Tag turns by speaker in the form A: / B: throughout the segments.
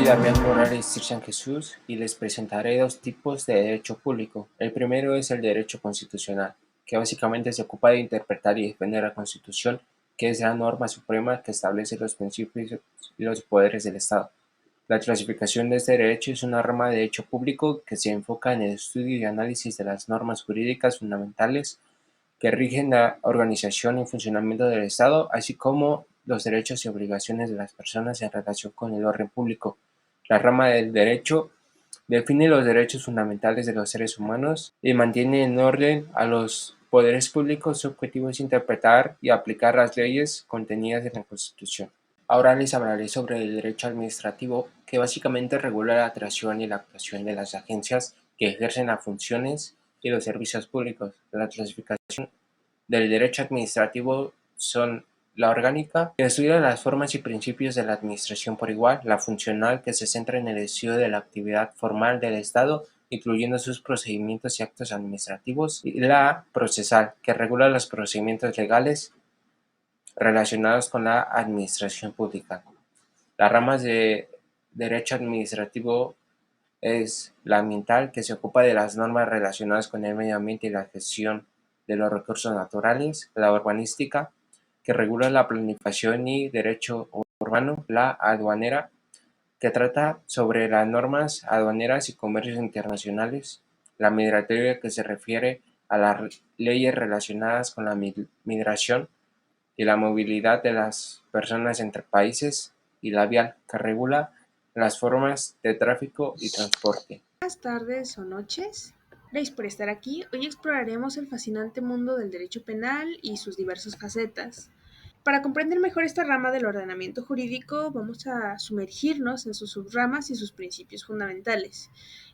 A: Soy Damián Morales Tirsan Jesús y les presentaré dos tipos de derecho público. El primero es el derecho constitucional, que básicamente se ocupa de interpretar y defender la Constitución, que es la norma suprema que establece los principios y los poderes del Estado. La clasificación de este derecho es una rama de derecho público que se enfoca en el estudio y análisis de las normas jurídicas fundamentales que rigen la organización y funcionamiento del Estado, así como los derechos y obligaciones de las personas en relación con el orden público. La rama del derecho define los derechos fundamentales de los seres humanos y mantiene en orden a los poderes públicos. Su objetivo es interpretar y aplicar las leyes contenidas en la Constitución. Ahora les hablaré sobre el derecho administrativo, que básicamente regula la creación y la actuación de las agencias que ejercen las funciones y los servicios públicos. La clasificación del derecho administrativo son la orgánica, que estudia las formas y principios de la administración por igual; la funcional, que se centra en el estudio de la actividad formal del Estado, incluyendo sus procedimientos y actos administrativos; y la procesal, que regula los procedimientos legales relacionados con la administración pública. Las ramas de derecho administrativo es la ambiental, que se ocupa de las normas relacionadas con el medio ambiente y la gestión de los recursos naturales; la urbanística, que regula la planificación y derecho urbano; la aduanera, que trata sobre las normas aduaneras y comercios internacionales; la migratoria, que se refiere a las leyes relacionadas con la migración y la movilidad de las personas entre países; y la vial, que regula las formas de tráfico y transporte.
B: Buenas tardes o noches. Gracias por estar aquí. Hoy exploraremos el fascinante mundo del derecho penal y sus diversas facetas. Para comprender mejor esta rama del ordenamiento jurídico, vamos a sumergirnos en sus subramas y sus principios fundamentales.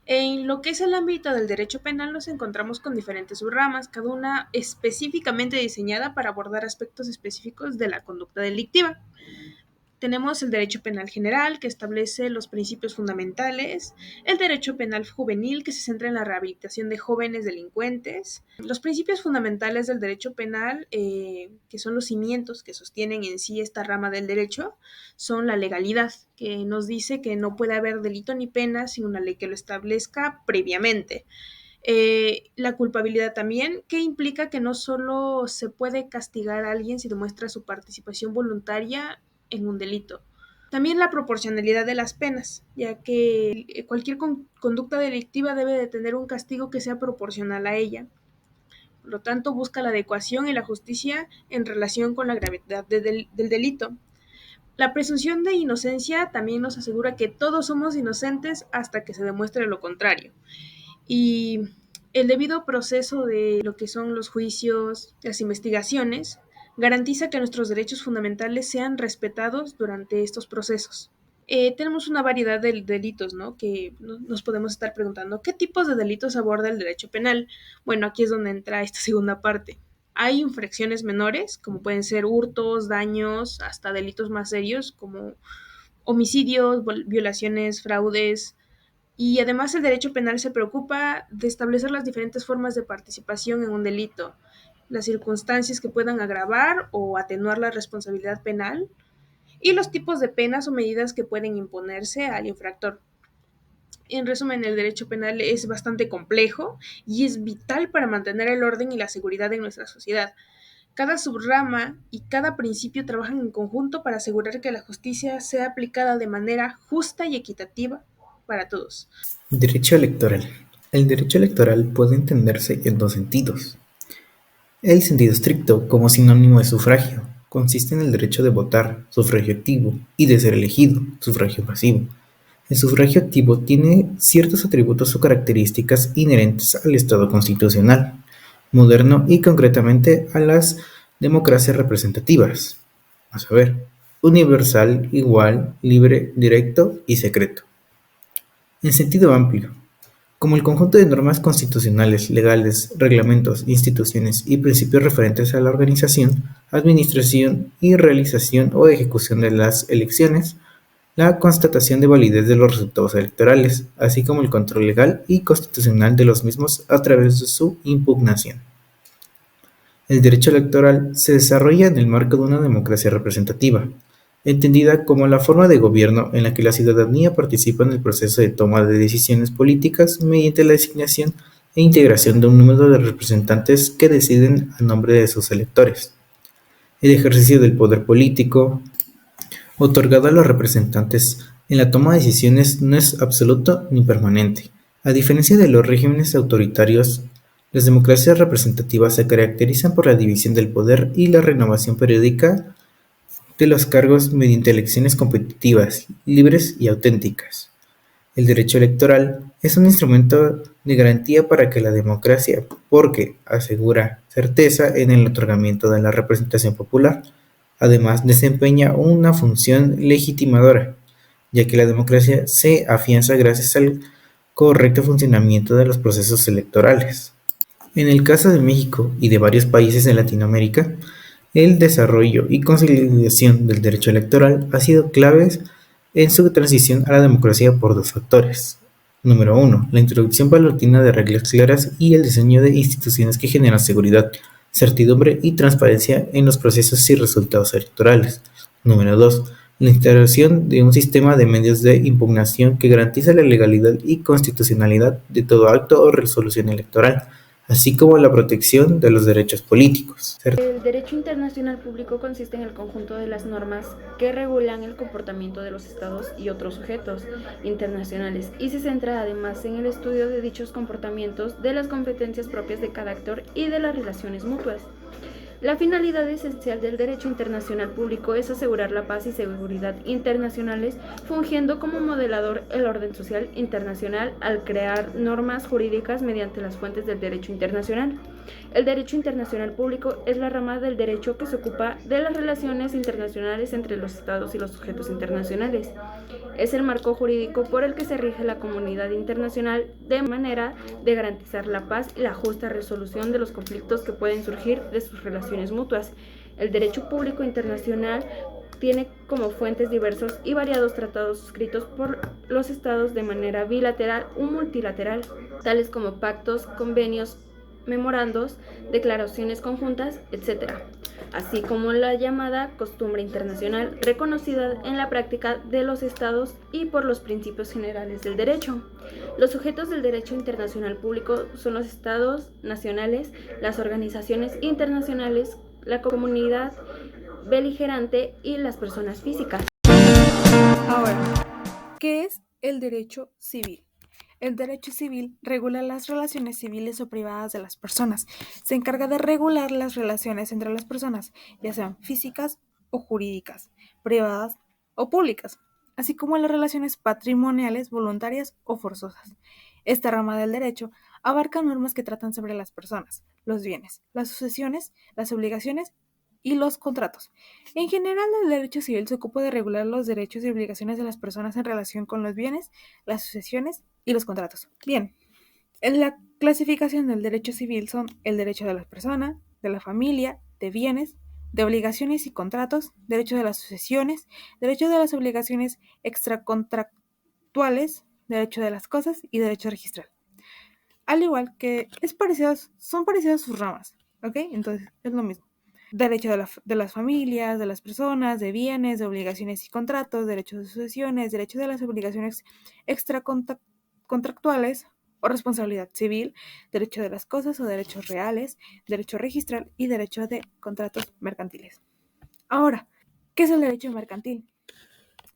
B: En lo que es el ámbito del derecho penal nos encontramos con diferentes subramas, cada una específicamente diseñada para abordar aspectos específicos de la conducta delictiva. Tenemos el derecho penal general, que establece los principios fundamentales; el derecho penal juvenil, que se centra en la rehabilitación de jóvenes delincuentes; los principios fundamentales del derecho penal, que son los cimientos que sostienen en sí esta rama del derecho, son la legalidad, que nos dice que no puede haber delito ni pena sin una ley que lo establezca previamente. La culpabilidad también, que implica que no solo se puede castigar a alguien si demuestra su participación voluntaria en un delito. También la proporcionalidad de las penas, ya que cualquier conducta delictiva debe de tener un castigo que sea proporcional a ella. Por lo tanto, busca la adecuación y la justicia en relación con la gravedad del delito. La presunción de inocencia también nos asegura que todos somos inocentes hasta que se demuestre lo contrario. Y el debido proceso de lo que son los juicios, las investigaciones, garantiza que nuestros derechos fundamentales sean respetados durante estos procesos. Tenemos una variedad de delitos, ¿no? Que nos podemos estar preguntando, ¿qué tipos de delitos aborda el derecho penal? Bueno, aquí es donde entra esta segunda parte. Hay infracciones menores, como pueden ser hurtos, daños, hasta delitos más serios, como homicidios, violaciones, fraudes. Y además el derecho penal se preocupa de establecer las diferentes formas de participación en un delito, las circunstancias que puedan agravar o atenuar la responsabilidad penal y los tipos de penas o medidas que pueden imponerse al infractor. En resumen, el derecho penal es bastante complejo y es vital para mantener el orden y la seguridad en nuestra sociedad. Cada subrama y cada principio trabajan en conjunto para asegurar que la justicia sea aplicada de manera justa y equitativa para todos.
C: Derecho electoral. El derecho electoral puede entenderse en dos sentidos. El sentido estricto, como sinónimo de sufragio, consiste en el derecho de votar, sufragio activo, y de ser elegido, sufragio pasivo. El sufragio activo tiene ciertos atributos o características inherentes al Estado constitucional, moderno y concretamente a las democracias representativas, a saber, universal, igual, libre, directo y secreto. En sentido amplio, como el conjunto de normas constitucionales, legales, reglamentos, instituciones y principios referentes a la organización, administración y realización o ejecución de las elecciones, la constatación de validez de los resultados electorales, así como el control legal y constitucional de los mismos a través de su impugnación. El derecho electoral se desarrolla en el marco de una democracia representativa. entendida como la forma de gobierno en la que la ciudadanía participa en el proceso de toma de decisiones políticas mediante la designación e integración de un número de representantes que deciden a nombre de sus electores. El ejercicio del poder político otorgado a los representantes en la toma de decisiones no es absoluto ni permanente. A diferencia de los regímenes autoritarios, las democracias representativas se caracterizan por la división del poder y la renovación periódica de los cargos mediante elecciones competitivas, libres y auténticas. El derecho electoral es un instrumento de garantía para que la democracia, porque asegura certeza en el otorgamiento de la representación popular. Además, desempeña una función legitimadora, ya que la democracia se afianza gracias al correcto funcionamiento de los procesos electorales. En el caso de México y de varios países de Latinoamérica, el desarrollo y consolidación del derecho electoral ha sido claves en su transición a la democracia por dos factores. Número uno, la introducción paulatina de reglas claras y el diseño de instituciones que generan seguridad, certidumbre y transparencia en los procesos y resultados electorales. Número 2. La instalación de un sistema de medios de impugnación que garantiza la legalidad y constitucionalidad de todo acto o resolución electoral, así como la protección de los derechos políticos.
D: El derecho internacional público consiste en el conjunto de las normas que regulan el comportamiento de los estados y otros sujetos internacionales y se centra además en el estudio de dichos comportamientos, de las competencias propias de cada actor y de las relaciones mutuas. La finalidad esencial del derecho internacional público es asegurar la paz y seguridad internacionales, fungiendo como modelador el orden social internacional al crear normas jurídicas mediante las fuentes del derecho internacional. El derecho internacional público es la rama del derecho que se ocupa de las relaciones internacionales entre los estados y los sujetos internacionales. Es el marco jurídico por el que se rige la comunidad internacional de manera de garantizar la paz y la justa resolución de los conflictos que pueden surgir de sus relaciones mutuas. El derecho público internacional tiene como fuentes diversos y variados tratados suscritos por los estados de manera bilateral o multilateral, tales como pactos, convenios, memorandos, declaraciones conjuntas, etc., así como la llamada costumbre internacional reconocida en la práctica de los estados y por los principios generales del derecho. Los sujetos del derecho internacional público son los estados nacionales, las organizaciones internacionales, la comunidad beligerante y las personas físicas.
B: Ahora, ¿qué es el derecho civil? El derecho civil regula las relaciones civiles o privadas de las personas. Se encarga de regular las relaciones entre las personas, ya sean físicas o jurídicas, privadas o públicas, así como las relaciones patrimoniales, voluntarias o forzosas. Esta rama del derecho abarca normas que tratan sobre las personas, los bienes, las sucesiones, las obligaciones y los contratos. En general, el derecho civil se ocupa de regular los derechos y obligaciones de las personas en relación con los bienes, las sucesiones y los contratos. Bien, en la clasificación del derecho civil son el derecho de la persona, de la familia, de bienes, de obligaciones y contratos, derecho de las sucesiones, derecho de las obligaciones extracontractuales, derecho de las cosas y derecho registral. Al igual que son parecidas sus ramas, ¿ok? Entonces es lo mismo. Derecho de las familias, de las personas, de bienes, de obligaciones y contratos, derecho de sucesiones, derecho de las obligaciones extracontractuales o responsabilidad civil, derecho de las cosas o derechos reales, derecho registral y derecho de contratos mercantiles. Ahora, ¿qué es el derecho mercantil?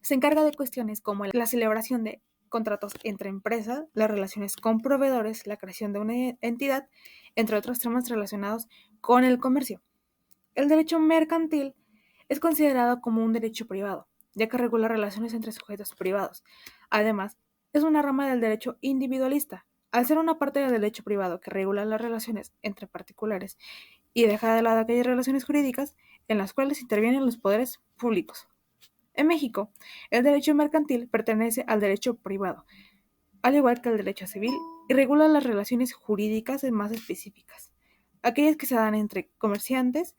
B: Se encarga de cuestiones como la celebración de contratos entre empresas, las relaciones con proveedores, la creación de una entidad, entre otros temas relacionados con el comercio. El derecho mercantil es considerado como un derecho privado, ya que regula relaciones entre sujetos privados. Además, es una rama del derecho individualista, al ser una parte del derecho privado que regula las relaciones entre particulares y deja de lado aquellas relaciones jurídicas en las cuales intervienen los poderes públicos. En México, el derecho mercantil pertenece al derecho privado, al igual que el derecho civil, y regula las relaciones jurídicas más específicas, aquellas que se dan entre comerciantes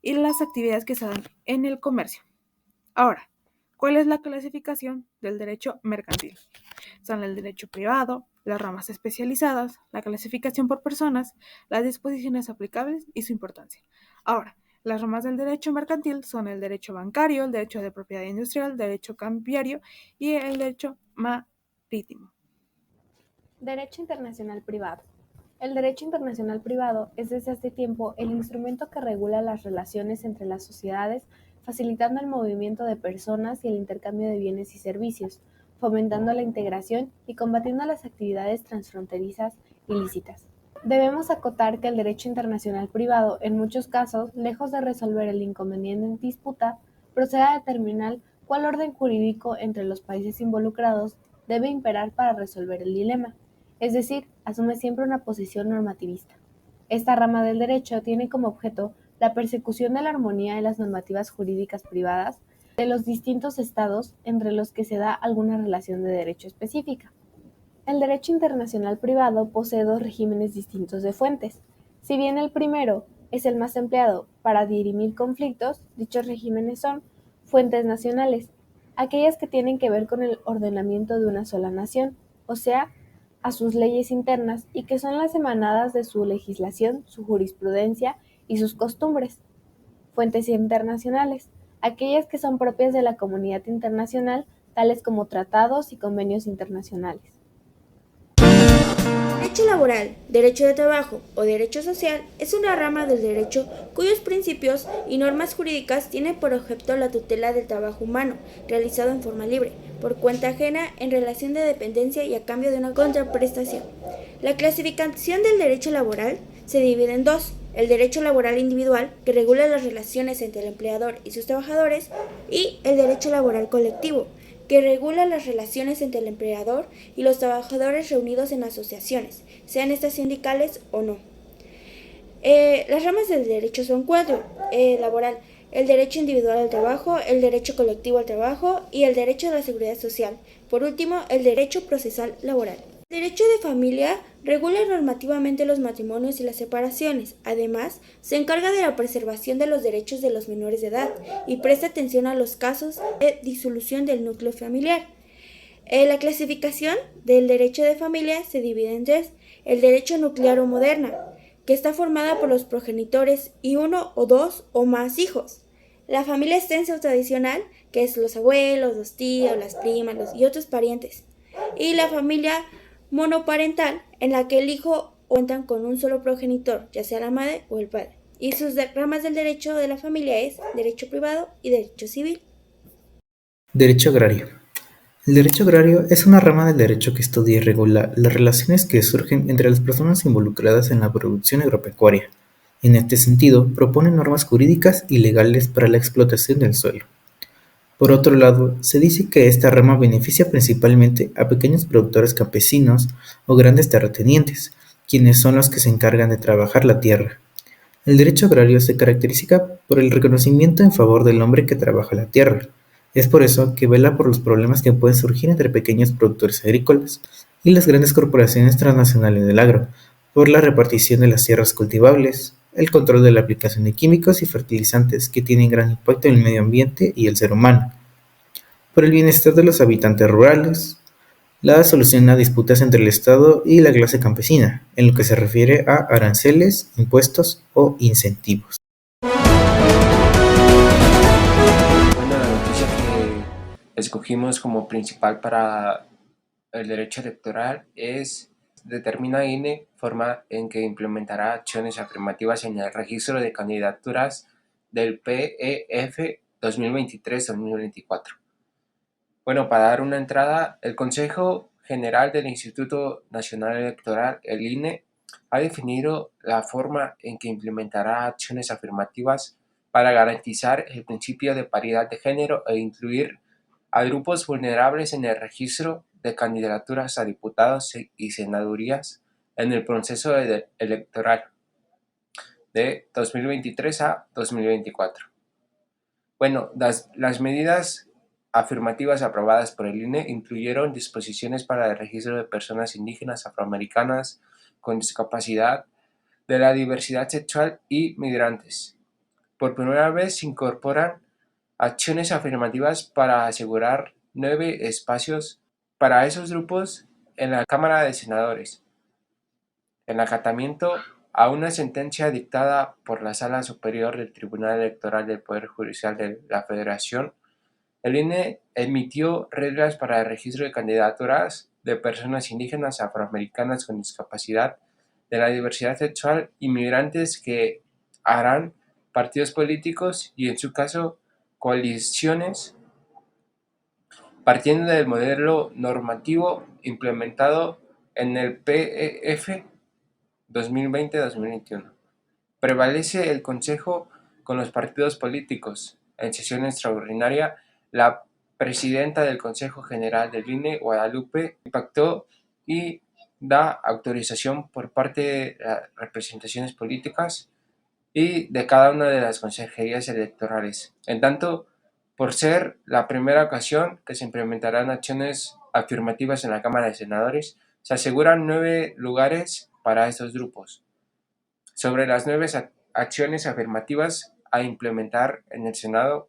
B: y las actividades que se dan en el comercio. Ahora, ¿cuál es la clasificación del derecho mercantil? Son el derecho privado, las ramas especializadas, la clasificación por personas, las disposiciones aplicables y su importancia. Ahora, Las ramas del derecho mercantil son el derecho bancario, el derecho de propiedad industrial, el derecho cambiario y el derecho marítimo.
D: Derecho internacional privado. El derecho internacional privado es desde hace tiempo el instrumento que regula las relaciones entre las sociedades, facilitando el movimiento de personas y el intercambio de bienes y servicios, fomentando la integración y combatiendo las actividades transfronterizas ilícitas. Debemos acotar que el derecho internacional privado, en muchos casos, lejos de resolver el inconveniente en disputa, procede a determinar cuál orden jurídico entre los países involucrados debe imperar para resolver el dilema, es decir, asume siempre una posición normativista. Esta rama del derecho tiene como objeto la persecución de la armonía de las normativas jurídicas privadas de los distintos estados entre los que se da alguna relación de derecho específica. El derecho internacional privado posee dos regímenes distintos de fuentes. Si bien el primero es el más empleado para dirimir conflictos, dichos regímenes son fuentes nacionales, aquellas que tienen que ver con el ordenamiento de una sola nación, o sea, a sus leyes internas y que son las emanadas de su legislación, su jurisprudencia y sus costumbres. Fuentes internacionales, aquellas que son propias de la comunidad internacional, tales como tratados y convenios internacionales.
E: Derecho laboral, derecho de trabajo o derecho social es una rama del derecho cuyos principios y normas jurídicas tienen por objeto la tutela del trabajo humano, realizado en forma libre, por cuenta ajena, en relación de dependencia y a cambio de una contraprestación. La clasificación del derecho laboral se divide en dos: el derecho laboral individual, que regula las relaciones entre el empleador y sus trabajadores, y el derecho laboral colectivo, que regula las relaciones entre el empleador y los trabajadores reunidos en asociaciones, sean estas sindicales o no. Las ramas del derecho son cuatro: laboral, el derecho individual al trabajo, el derecho colectivo al trabajo y el derecho a la seguridad social. Por último, el derecho procesal laboral. El derecho de familia regula normativamente los matrimonios y las separaciones. Además, se encarga de la preservación de los derechos de los menores de edad y presta atención a los casos de disolución del núcleo familiar. La clasificación del derecho de familia se divide en tres: el derecho nuclear o moderna, que está formada por los progenitores y uno o dos o más hijos. La familia extensa o tradicional, que es los abuelos, los tíos, las primas y otros parientes. Y la familia monoparental, en la que el hijo cuentan con un solo progenitor, ya sea la madre o el padre. Y sus ramas del derecho de la familia es derecho privado y derecho civil.
C: Derecho agrario. El derecho agrario es una rama del derecho que estudia y regula las relaciones que surgen entre las personas involucradas en la producción agropecuaria. En este sentido, propone normas jurídicas y legales para la explotación del suelo. Por otro lado, se dice que esta rama beneficia principalmente a pequeños productores campesinos o grandes terratenientes, quienes son los que se encargan de trabajar la tierra. El derecho agrario se caracteriza por el reconocimiento en favor del hombre que trabaja la tierra. Es por eso que vela por los problemas que pueden surgir entre pequeños productores agrícolas y las grandes corporaciones transnacionales del agro, por la repartición de las tierras cultivables, el control de la aplicación de químicos y fertilizantes que tienen gran impacto en el medio ambiente y el ser humano, por el bienestar de los habitantes rurales, la solución a disputas entre el Estado y la clase campesina, en lo que se refiere a aranceles, impuestos o incentivos.
A: Bueno, la noticia que escogimos como principal para el derecho electoral es: determina INE forma en que implementará acciones afirmativas en el registro de candidaturas del PEF 2023-2024. Bueno, para dar una entrada, el Consejo General del Instituto Nacional Electoral, el INE, ha definido la forma en que implementará acciones afirmativas para garantizar el principio de paridad de género e incluir a grupos vulnerables en el registro de candidaturas a diputados y senadurías en el proceso electoral de 2023 a 2024. Bueno, las medidas afirmativas aprobadas por el INE incluyeron disposiciones para el registro de personas indígenas, afroamericanas, con discapacidad, de la diversidad sexual y migrantes. Por primera vez se incorporan acciones afirmativas para asegurar 9 espacios para esos grupos en la Cámara de Senadores, el acatamiento a una sentencia dictada por la Sala Superior del Tribunal Electoral del Poder Judicial de la Federación, el INE emitió reglas para el registro de candidaturas de personas indígenas, afroamericanas con discapacidad, de la diversidad sexual y migrantes que harán partidos políticos y, en su caso, coaliciones, partiendo del modelo normativo implementado en el PEF 2020-2021. Prevalece el Consejo con los partidos políticos. En sesión extraordinaria, la presidenta del Consejo General del INE, Guadalupe, impactó y da autorización por parte de las representaciones políticas y de cada una de las consejerías electorales. En tanto, por ser la primera ocasión que se implementarán acciones afirmativas en la Cámara de Senadores, se aseguran 9 lugares para estos grupos. Sobre las 9 acciones afirmativas a implementar en el Senado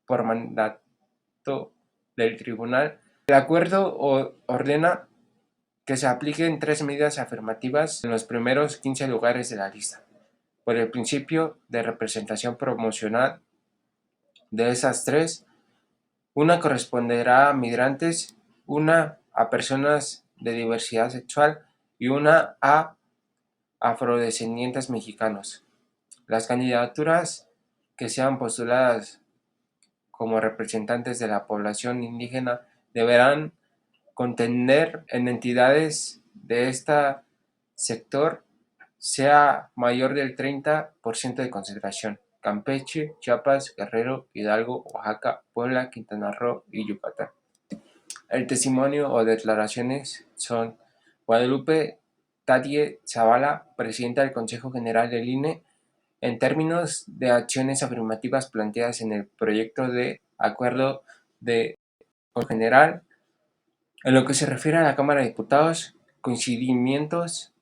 A: por mandato del tribunal, el acuerdo ordena que se apliquen 3 medidas afirmativas en los primeros 15 lugares de la lista. Por el principio de representación proporcional de esas 3, una corresponderá a migrantes, una a personas de diversidad sexual y una a afrodescendientes mexicanos. Las candidaturas que sean postuladas como representantes de la población indígena deberán contender en entidades de este sector sea mayor del 30% de concentración: Campeche, Chiapas, Guerrero, Hidalgo, Oaxaca, Puebla, Quintana Roo y Yucatán. El testimonio o declaraciones son: Guadalupe Tadie Zavala, presidenta del Consejo General del INE, en términos de acciones afirmativas planteadas en el proyecto de acuerdo de general, en lo que se refiere a la Cámara de Diputados, coincidimientos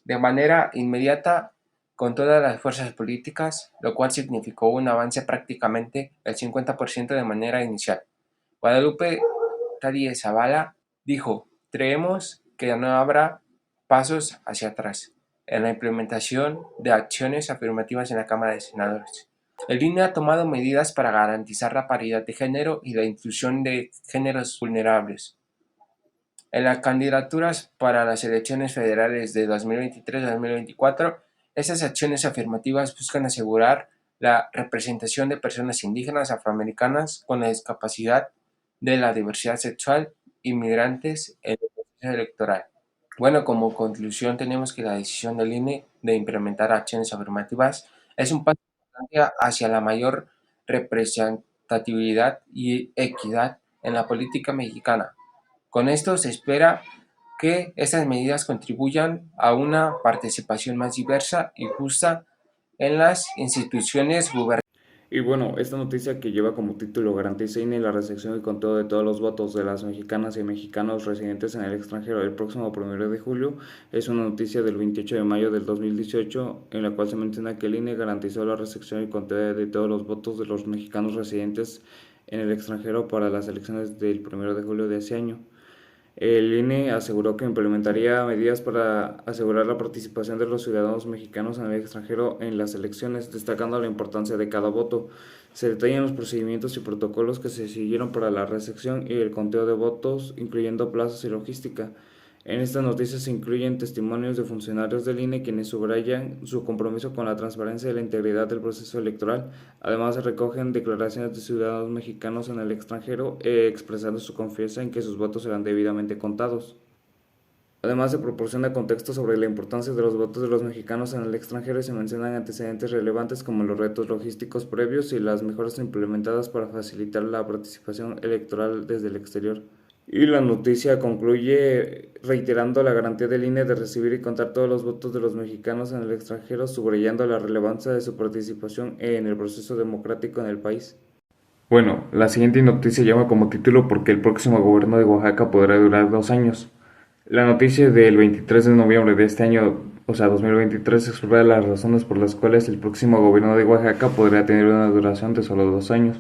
A: de manera inmediata con todas las fuerzas políticas, lo cual significó un avance prácticamente el 50% de manera inicial. Guadalupe Tadie Zavala dijo: creemos que no habrá pasos hacia atrás en la implementación de acciones afirmativas en la Cámara de Senadores. El INE ha tomado medidas para garantizar la paridad de género y la inclusión de géneros vulnerables. En las candidaturas para las elecciones federales de 2023-2024, esas acciones afirmativas buscan asegurar la representación de personas indígenas, afroamericanas con la discapacidad, de la diversidad sexual y migrantes en el proceso electoral. Bueno, como conclusión tenemos que la decisión del INE de implementar acciones afirmativas es un paso importante hacia la mayor representatividad y equidad en la política mexicana. Con esto se espera que estas medidas contribuyan a una participación más diversa y justa en las instituciones gubernamentales.
F: Y bueno, esta noticia que lleva como título: garantiza INE la recepción y conteo de todos los votos de las mexicanas y mexicanos residentes en el extranjero el próximo 1 de julio, es una noticia del 28 de mayo del 2018, en la cual se menciona que el INE garantizó la recepción y conteo de todos los votos de los mexicanos residentes en el extranjero para las elecciones del 1 de julio de ese año. El INE aseguró que implementaría medidas para asegurar la participación de los ciudadanos mexicanos en el extranjero en las elecciones, destacando la importancia de cada voto. Se detallan los procedimientos y protocolos que se siguieron para la recepción y el conteo de votos, incluyendo plazos y logística. En estas noticias se incluyen testimonios de funcionarios del INE quienes subrayan su compromiso con la transparencia y la integridad del proceso electoral. Además, se recogen declaraciones de ciudadanos mexicanos en el extranjero expresando su confianza en que sus votos serán debidamente contados. Además, se proporciona contexto sobre la importancia de los votos de los mexicanos en el extranjero y se mencionan antecedentes relevantes como los retos logísticos previos y las mejoras implementadas para facilitar la participación electoral desde el exterior. Y la noticia concluye reiterando la garantía del INE de recibir y contar todos los votos de los mexicanos en el extranjero, subrayando la relevancia de su participación en el proceso democrático en el país. Bueno, la siguiente noticia lleva como título: porque el próximo gobierno de Oaxaca podrá durar 2 años. La noticia del 23 de noviembre de este año, o sea 2023, explora las razones por las cuales el próximo gobierno de Oaxaca podría tener una duración de solo 2 años.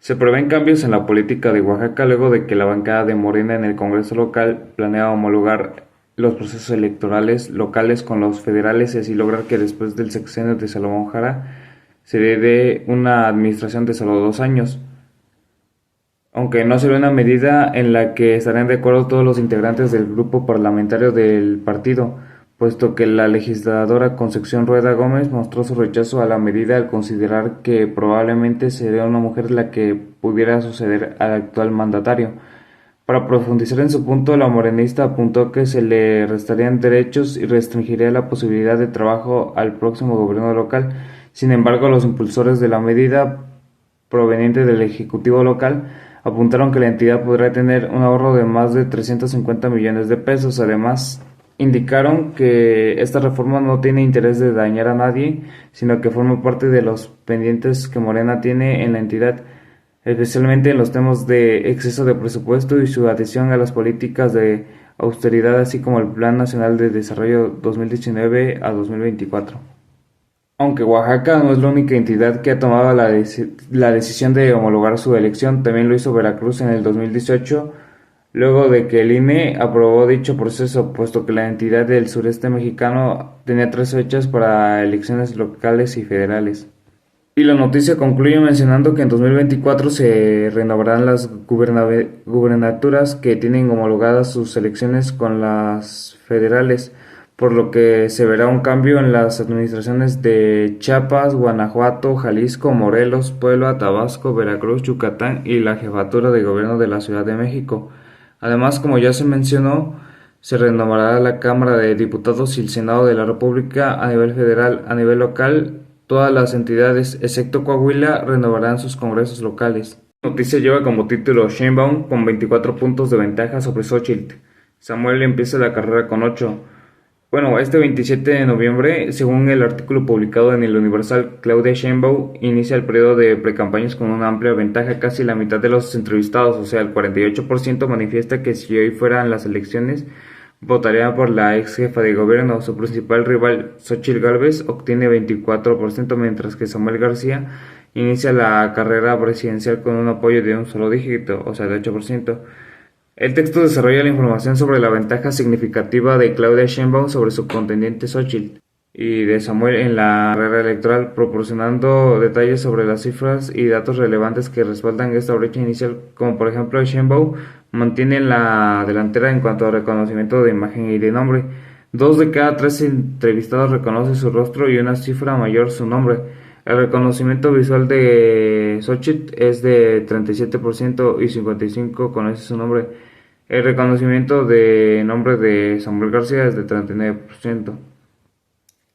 F: Se prevén cambios en la política de Oaxaca luego de que la bancada de Morena en el Congreso local planea homologar los procesos electorales locales con los federales y así lograr que después del sexenio de Salomón Jara se dé una administración de solo 2 años, aunque no sería una medida en la que estarían de acuerdo todos los integrantes del grupo parlamentario del partido, puesto que la legisladora Concepción Rueda Gómez mostró su rechazo a la medida al considerar que probablemente sería una mujer la que pudiera suceder al actual mandatario. Para profundizar en su punto, la morenista apuntó que se le restarían derechos y restringiría la posibilidad de trabajo al próximo gobierno local. Sin embargo, los impulsores de la medida proveniente del Ejecutivo local apuntaron que la entidad podría tener un ahorro de más de 350 millones de pesos. Además, indicaron que esta reforma no tiene interés de dañar a nadie, sino que forma parte de los pendientes que Morena tiene en la entidad, especialmente en los temas de exceso de presupuesto y su adhesión a las políticas de austeridad, así como el Plan Nacional de Desarrollo 2019 a 2024. Aunque Oaxaca no es la única entidad que ha tomado la decisión de homologar su elección, también lo hizo Veracruz en el 2018, luego de que el INE aprobó dicho proceso, puesto que la entidad del sureste mexicano tenía 3 fechas para elecciones locales y federales. Y la noticia concluye mencionando que en 2024 se renovarán las gubernaturas que tienen homologadas sus elecciones con las federales, por lo que se verá un cambio en las administraciones de Chiapas, Guanajuato, Jalisco, Morelos, Puebla, Tabasco, Veracruz, Yucatán y la jefatura de gobierno de la Ciudad de México. Además, como ya se mencionó, se renovará la Cámara de Diputados y el Senado de la República a nivel federal. A nivel local, todas las entidades, excepto Coahuila, renovarán sus congresos locales. La noticia lleva como título Sheinbaum con 24 puntos de ventaja sobre Xóchitl. Samuel empieza la carrera con 8. Bueno, este 27 de noviembre, según el artículo publicado en el Universal, Claudia Sheinbaum inicia el periodo de precampañas con una amplia ventaja. Casi la mitad de los entrevistados, o sea, el 48%, manifiesta que si hoy fueran las elecciones, votaría por la ex jefa de gobierno. Su principal rival, Xóchitl Gálvez, obtiene 24%, mientras que Samuel García inicia la carrera presidencial con un apoyo de un solo dígito, o sea, de 8%. El texto desarrolla la información sobre la ventaja significativa de Claudia Sheinbaum sobre su contendiente Xóchitl y de Samuel en la carrera electoral, proporcionando detalles sobre las cifras y datos relevantes que respaldan esta brecha inicial, como por ejemplo Sheinbaum mantiene la delantera en cuanto a reconocimiento de imagen y de nombre. 2 de cada 3 entrevistados reconoce su rostro y una cifra mayor su nombre. El reconocimiento visual de Xóchitl es de 37% y 55% conoce su nombre. El reconocimiento de nombre de Samuel García es de 39%.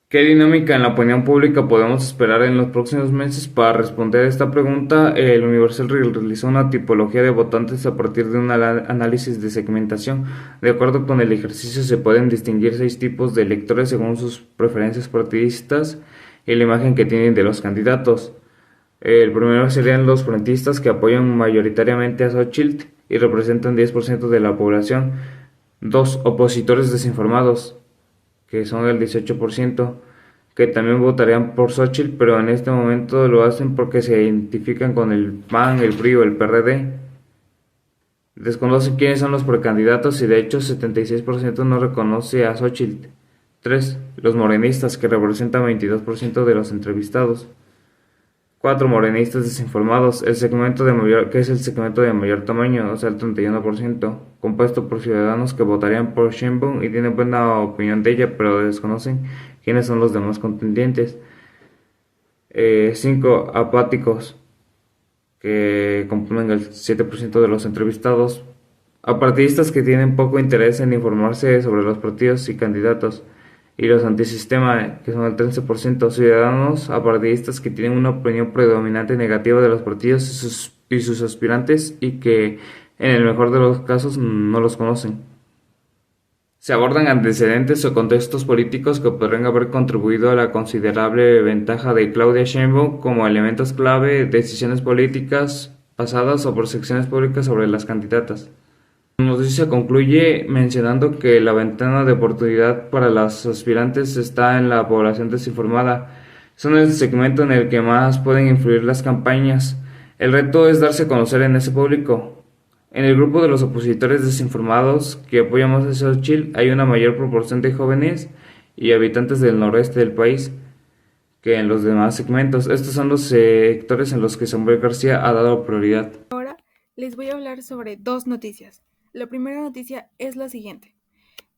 F: ¿Qué dinámica en la opinión pública podemos esperar en los próximos meses? Para responder a esta pregunta, el Universal realizó una tipología de votantes a partir de un análisis de segmentación. De acuerdo con el ejercicio, se pueden distinguir 6 tipos de electores según sus preferencias partidistas y la imagen que tienen de los candidatos. El primero serían los frentistas, que apoyan mayoritariamente a Xóchitl y representan 10% de la población. 2 opositores desinformados, que son el 18%, que también votarían por Xóchitl, pero en este momento lo hacen porque se identifican con el PAN, el PRI o el PRD. Desconocen quiénes son los precandidatos y de hecho 76% no reconoce a Xóchitl. 3. Los morenistas, que representan 22% de los entrevistados. 4. Morenistas desinformados, que es el segmento de mayor tamaño, o sea el 31%, compuesto por ciudadanos que votarían por Sheinbaum y tienen buena opinión de ella, pero desconocen quiénes son los demás contendientes. 5. Apáticos, que componen el 7% de los entrevistados. Apartidistas, que tienen poco interés en informarse sobre los partidos y candidatos. Y los antisistema, que son el 13%, ciudadanos apartidistas que tienen una opinión predominante negativa de los partidos y sus aspirantes y que en el mejor de los casos no los conocen. Se abordan antecedentes o contextos políticos que podrían haber contribuido a la considerable ventaja de Claudia Sheinbaum, como elementos clave, decisiones políticas pasadas o percepciones públicas sobre las candidatas. La noticia concluye mencionando que la ventana de oportunidad para las aspirantes está en la población desinformada. Son el segmento en el que más pueden influir las campañas. El reto es darse a conocer en ese público. En el grupo de los opositores desinformados que apoyamos a Xochitl hay una mayor proporción de jóvenes y habitantes del noroeste del país que en los demás segmentos. Estos son los sectores en los que Samuel García ha dado prioridad.
B: Ahora les voy a hablar sobre dos noticias. La primera noticia es la siguiente.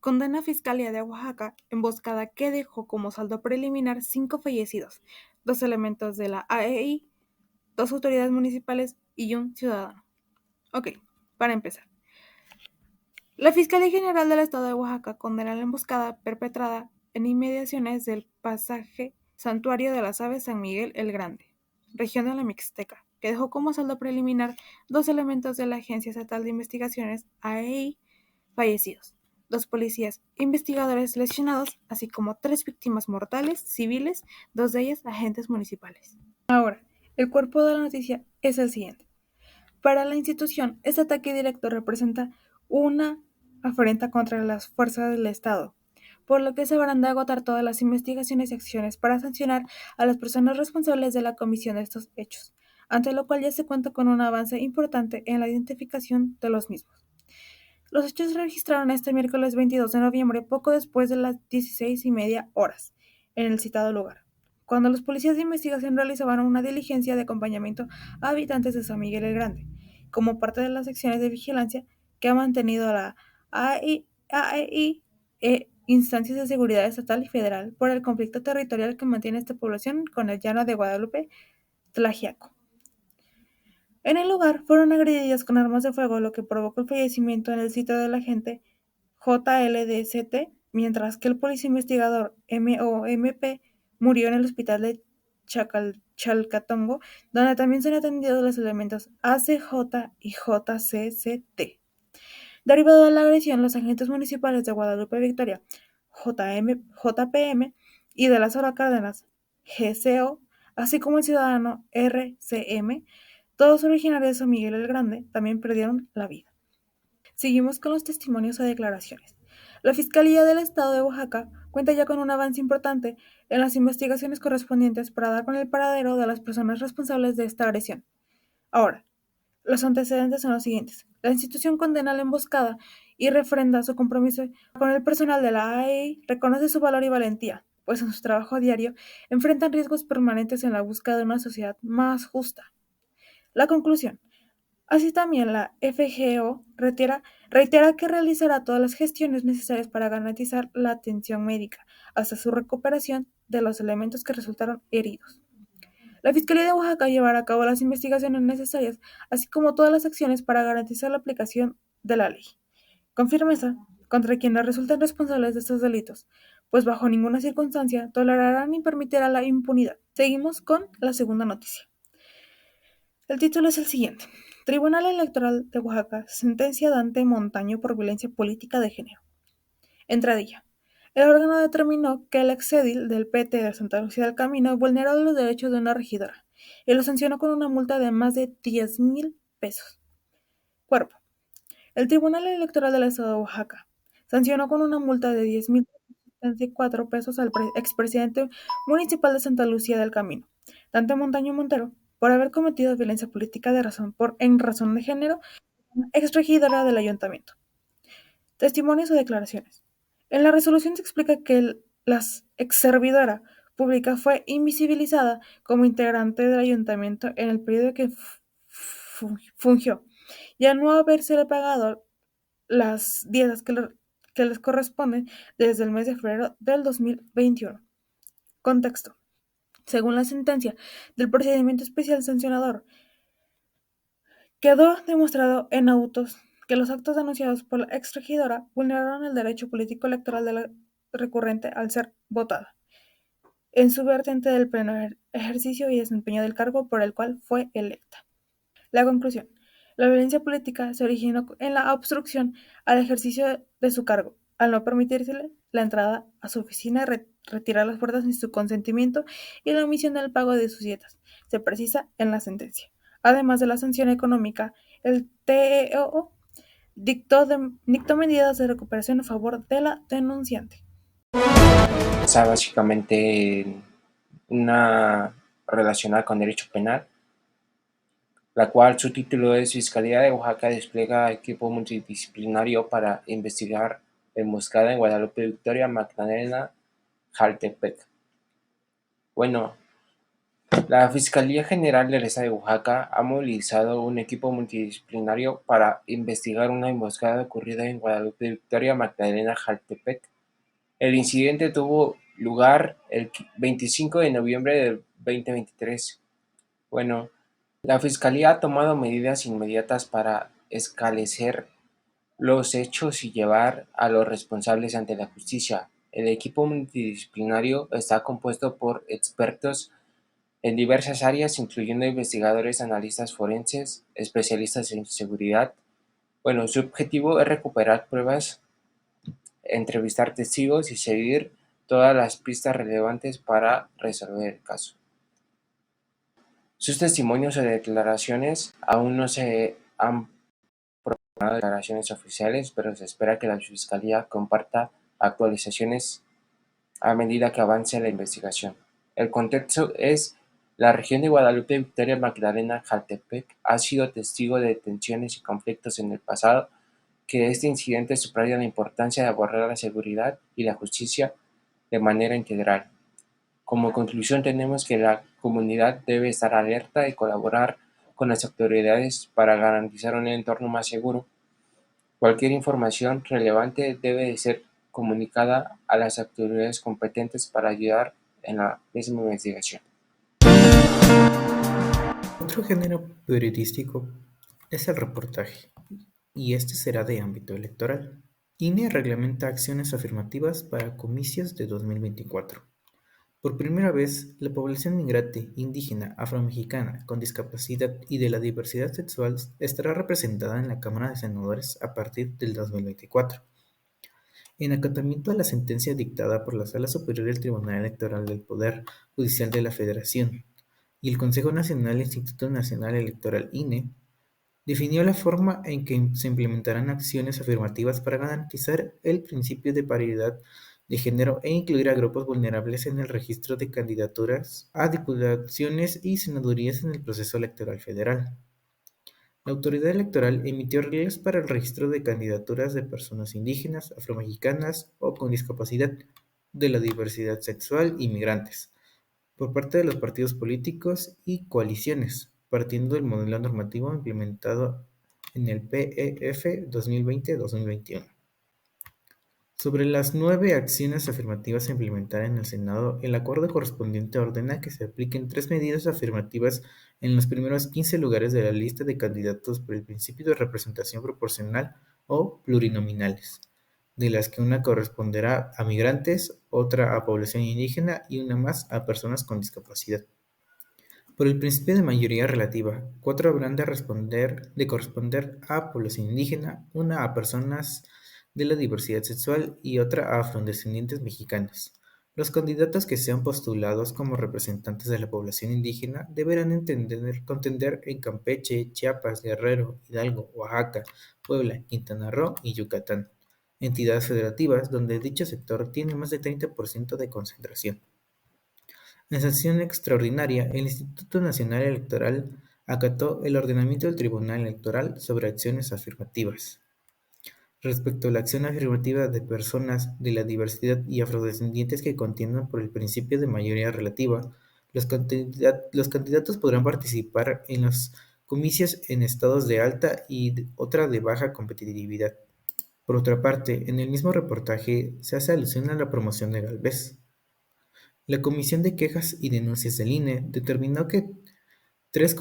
B: Condena Fiscalía de Oaxaca emboscada que dejó como saldo preliminar 5 fallecidos, 2 elementos de la AEI, 2 autoridades municipales y un ciudadano. Ok, para empezar. La Fiscalía General del Estado de Oaxaca condena la emboscada perpetrada en inmediaciones del pasaje Santuario de las Aves San Miguel el Grande, región de la Mixteca, que dejó como saldo preliminar 2 elementos de la Agencia Estatal de Investigaciones, AEI, fallecidos, 2 policías investigadores lesionados, así como 3 víctimas mortales civiles, 2 de ellas agentes municipales. Ahora, el cuerpo de la noticia es el siguiente. Para la institución, este ataque directo representa una afrenta contra las fuerzas del Estado, por lo que se habrán de agotar todas las investigaciones y acciones para sancionar a las personas responsables de la comisión de estos hechos, ante lo cual ya se cuenta con un avance importante en la identificación de los mismos. Los hechos se registraron este miércoles 22 de noviembre, poco después de las 16:30 horas, en el citado lugar, cuando los policías de investigación realizaban una diligencia de acompañamiento a habitantes de San Miguel el Grande, como parte de las acciones de vigilancia que ha mantenido la AEI e instancias de seguridad estatal y federal por el conflicto territorial que mantiene esta población con el llano de Guadalupe Tlaxiaco. En el lugar fueron agredidas con armas de fuego, lo que provocó el fallecimiento en el sitio del agente JLDCT, mientras que el policía investigador MOMP murió en el hospital de Chalcatongo, donde también son atendidos los elementos ACJ y JCCT. Derivado de la agresión, los agentes municipales de Guadalupe Victoria, JPM, y de las Horas Cárdenas, GCO, así como el ciudadano RCM, todos originarios de San Miguel el Grande, también perdieron la vida. Seguimos con los testimonios o declaraciones. La Fiscalía del Estado de Oaxaca cuenta ya con un avance importante en las investigaciones correspondientes para dar con el paradero de las personas responsables de esta agresión. Ahora, los antecedentes son los siguientes. La institución condena la emboscada y refrenda su compromiso con el personal de la AEI, reconoce su valor y valentía, pues en su trabajo diario enfrentan riesgos permanentes en la búsqueda de una sociedad más justa. La conclusión. Así también la FGO reitera que realizará todas las gestiones necesarias para garantizar la atención médica hasta su recuperación de los elementos que resultaron heridos. La Fiscalía de Oaxaca llevará a cabo las investigaciones necesarias, así como todas las acciones para garantizar la aplicación de la ley, con firmeza, contra quienes resulten responsables de estos delitos, pues bajo ninguna circunstancia tolerarán ni permitirán la impunidad. Seguimos con la segunda noticia. El título es el siguiente. Tribunal Electoral de Oaxaca sentencia a Dante Montaño por violencia política de género. Entradilla. El órgano determinó que el exedil del PT de Santa Lucía del Camino vulneró los derechos de una regidora y lo sancionó con una multa de más de 10,000 pesos. Cuerpo. El Tribunal Electoral del Estado de Oaxaca sancionó con una multa de 10,074 pesos al expresidente municipal de Santa Lucía del Camino, Dante Montaño Montero, por haber cometido violencia política en razón de género, exregidora del ayuntamiento. Testimonios o declaraciones. En la resolución se explica que la exservidora pública fue invisibilizada como integrante del ayuntamiento en el periodo que fungió, y al no habérsele pagado las dietas que les corresponden desde el mes de febrero del 2021. Contexto. Según la sentencia del procedimiento especial sancionador, quedó demostrado en autos que los actos denunciados por la exregidora vulneraron el derecho político electoral de la recurrente al ser votada en su vertiente del pleno ejercicio y desempeño del cargo por el cual fue electa. La conclusión. La violencia política se originó en la obstrucción al ejercicio de su cargo, al no permitírsele la entrada a su oficina, retirar las puertas sin su consentimiento y la omisión del pago de sus dietas, se precisa en la sentencia. Además de la sanción económica, el TEO dictó medidas de recuperación a favor de la denunciante.
A: O sea, básicamente una relacionada con derecho penal, la cual su título es Fiscalía de Oaxaca despliega equipo multidisciplinario para investigar emboscada en Guadalupe Victoria, Magdalena, Jaltepec. Bueno, la Fiscalía General del Estado de Oaxaca ha movilizado un equipo multidisciplinario para investigar una emboscada ocurrida en Guadalupe Victoria, Magdalena, Jaltepec. El incidente tuvo lugar el 25 de noviembre del 2023. Bueno, la Fiscalía ha tomado medidas inmediatas para esclarecer los hechos y llevar a los responsables ante la justicia. El equipo multidisciplinario está compuesto por expertos en diversas áreas, incluyendo investigadores, analistas forenses, especialistas en seguridad. Bueno, su objetivo es recuperar pruebas, entrevistar testigos y seguir todas las pistas relevantes para resolver el caso. Sus testimonios o declaraciones aún no se han proporcionado declaraciones oficiales, pero se espera que la Fiscalía comparta actualizaciones a medida que avance la investigación. El contexto es la región de Guadalupe, Victoria, Magdalena, Jaltepec ha sido testigo de tensiones y conflictos en el pasado, que este incidente subraya la importancia de abordar la seguridad y la justicia de manera integral. Como conclusión tenemos que la comunidad debe estar alerta y colaborar con las autoridades para garantizar un entorno más seguro. Cualquier información relevante debe ser comunicada a las autoridades competentes para ayudar en la misma investigación.
C: Otro género periodístico es el reportaje, y este será de ámbito electoral. INE reglamenta acciones afirmativas para comicios de 2024. Por primera vez, la población migrante, indígena, afromexicana, con discapacidad y de la diversidad sexual estará representada en la Cámara de Senadores a partir del 2024. En acatamiento a la sentencia dictada por la Sala Superior del Tribunal Electoral del Poder Judicial de la Federación y el Consejo Nacional e Instituto Nacional Electoral INE, definió la forma en que se implementarán acciones afirmativas para garantizar el principio de paridad de género e incluir a grupos vulnerables en el registro de candidaturas a diputaciones y senadurías en el proceso electoral federal. La autoridad electoral emitió reglas para el registro de candidaturas de personas indígenas, afromexicanas o con discapacidad, de la diversidad sexual y migrantes, por parte de los partidos políticos y coaliciones, partiendo del modelo normativo implementado en el PEF 2020-2021. Sobre las 9 acciones afirmativas a implementar en el Senado, el acuerdo correspondiente ordena que se apliquen 3 medidas afirmativas en los primeros 15 lugares de la lista de candidatos por el principio de representación proporcional o plurinominales, de las que una corresponderá a migrantes, otra a población indígena y una más a personas con discapacidad. Por el principio de mayoría relativa, 4 habrán de corresponder a población indígena, una a personas de la diversidad sexual y otra a afrodescendientes mexicanos. Los candidatos que sean postulados como representantes de la población indígena deberán contender en Campeche, Chiapas, Guerrero, Hidalgo, Oaxaca, Puebla, Quintana Roo y Yucatán, entidades federativas donde dicho sector tiene más del 30% de concentración. En sesión extraordinaria, el Instituto Nacional Electoral acató el ordenamiento del Tribunal Electoral sobre acciones afirmativas. Respecto a la acción afirmativa de personas de la diversidad y afrodescendientes que contiendan por el principio de mayoría relativa, los candidatos podrán participar en los comicios en estados de alta y otra de baja competitividad. Por otra parte, en el mismo reportaje se hace alusión a la promoción de Gálvez. La Comisión de Quejas y Denuncias del INE determinó que tres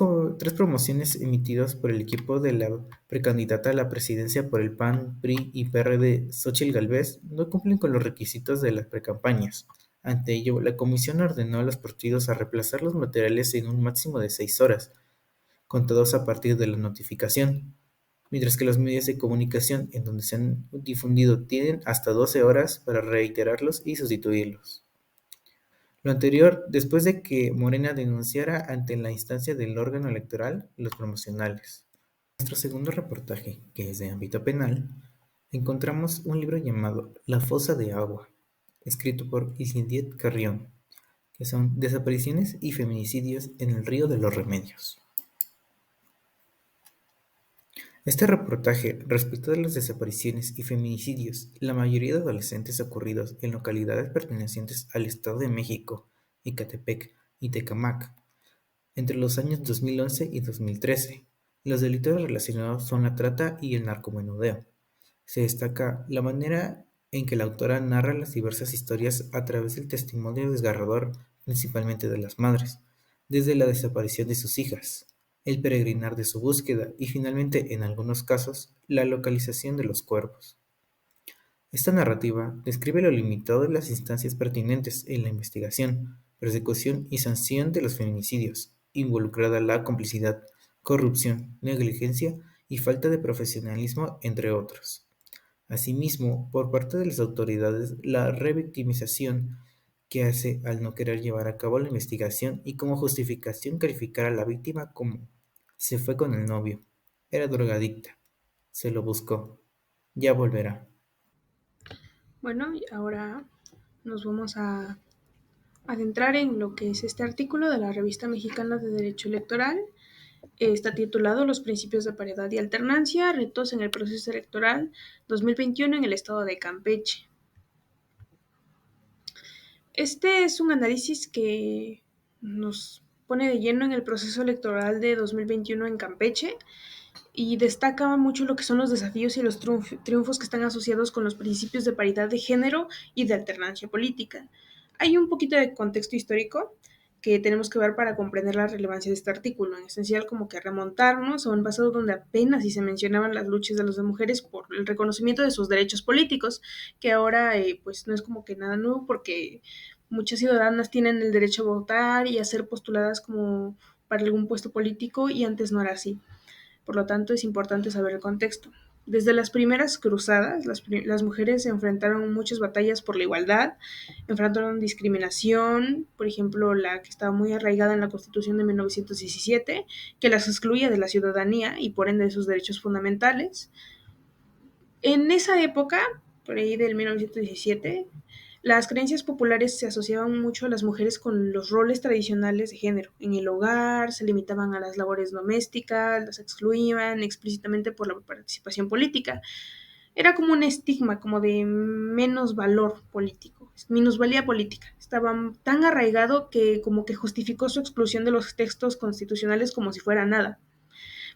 C: promociones emitidas por el equipo de la precandidata a la presidencia por el PAN, PRI y PRD, Xóchitl Gálvez, no cumplen con los requisitos de las precampañas. Ante ello, la comisión ordenó a los partidos a reemplazar los materiales en un máximo de 6 horas, contados a partir de la notificación, mientras que los medios de comunicación en donde se han difundido tienen hasta 12 horas para reiterarlos y sustituirlos. Lo anterior, después de que Morena denunciara ante la instancia del órgano electoral los promocionales. En nuestro segundo reportaje, que es de ámbito penal, encontramos un libro llamado La fosa de agua, escrito por Isildiet Carrión, que son desapariciones y feminicidios en el río de los Remedios. Este reportaje respecto de las desapariciones y feminicidios, la mayoría de adolescentes ocurridos en localidades pertenecientes al Estado de México, Ecatepec y Tecamac, entre los años 2011 y 2013. Los delitos relacionados son la trata y el narcomenudeo. Se destaca la manera en que la autora narra las diversas historias a través del testimonio desgarrador, principalmente de las madres, desde la desaparición de sus hijas, el peregrinar de su búsqueda y finalmente, en algunos casos, la localización de los cuerpos. Esta narrativa describe lo limitado de las instancias pertinentes en la investigación, persecución y sanción de los feminicidios, involucrada la complicidad, corrupción, negligencia y falta de profesionalismo, entre otros. Asimismo, por parte de las autoridades, la revictimización que hace al no querer llevar a cabo la investigación y como justificación calificar a la víctima como se fue con el novio, era drogadicta, se lo buscó, ya volverá.
B: Bueno, y ahora nos vamos a adentrar en lo que es este artículo de la Revista Mexicana de Derecho Electoral. Está titulado Los principios de paridad y alternancia, retos en el proceso electoral 2021 en el estado de Campeche. Este es un análisis que nos pone de lleno en el proceso electoral de 2021 en Campeche y destaca mucho lo que son los desafíos y los triunfos que están asociados con los principios de paridad de género y de alternancia política. Hay un poquito de contexto histórico que tenemos que ver para comprender la relevancia de este artículo, en esencial como que remontarnos a un pasado donde apenas si se mencionaban las luchas de las mujeres por el reconocimiento de sus derechos políticos, que ahora pues no es como que nada nuevo porque muchas ciudadanas tienen el derecho a votar y a ser postuladas como para algún puesto político y antes no era así. Por lo tanto, es importante saber el contexto. Desde las primeras cruzadas, las mujeres se enfrentaron muchas batallas por la igualdad, enfrentaron discriminación, por ejemplo, la que estaba muy arraigada en la Constitución de 1917, que las excluía de la ciudadanía y por ende de sus derechos fundamentales. En esa época, por ahí del 1917, las creencias populares se asociaban mucho a las mujeres con los roles tradicionales de género. En el hogar se limitaban a las labores domésticas, las excluían explícitamente por la participación política. Era como un estigma, como de menos valor político, minusvalía política. Estaba tan arraigado que como que justificó su exclusión de los textos constitucionales como si fuera nada.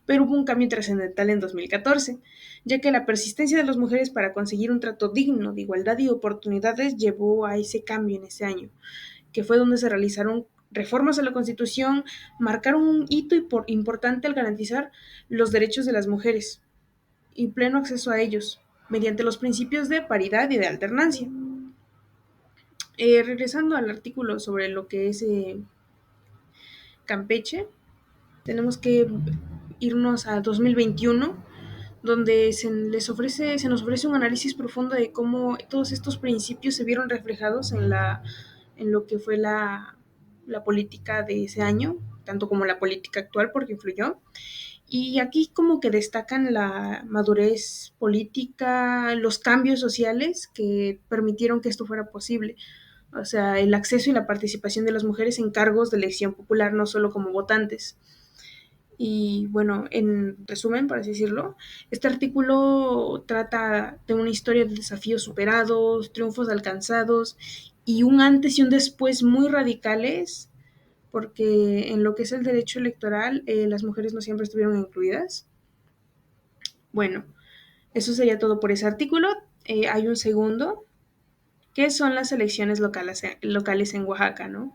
B: Pero hubo un cambio trascendental en 2014, ya que la persistencia de las mujeres para conseguir un trato digno de igualdad y oportunidades llevó a ese cambio en ese año, que fue donde se realizaron reformas a la Constitución, marcaron un hito importante al garantizar los derechos de las mujeres y pleno acceso a ellos, mediante los principios de paridad y de alternancia. Regresando al artículo sobre lo que es Campeche, tenemos que irnos a 2021, donde se nos ofrece un análisis profundo de cómo todos estos principios se vieron reflejados en lo que fue la política de ese año, tanto como la política actual, porque influyó. Y aquí como que destacan la madurez política, los cambios sociales que permitieron que esto fuera posible. O sea, el acceso y la participación de las mujeres en cargos de elección popular, no solo como votantes. Y bueno, en resumen, por así decirlo, este artículo trata de una historia de desafíos superados, triunfos alcanzados y un antes y un después muy radicales, porque en lo que es el derecho electoral, las mujeres no siempre estuvieron incluidas. Bueno, eso sería todo por ese artículo. Hay un segundo, que son las elecciones locales en Oaxaca, ¿no?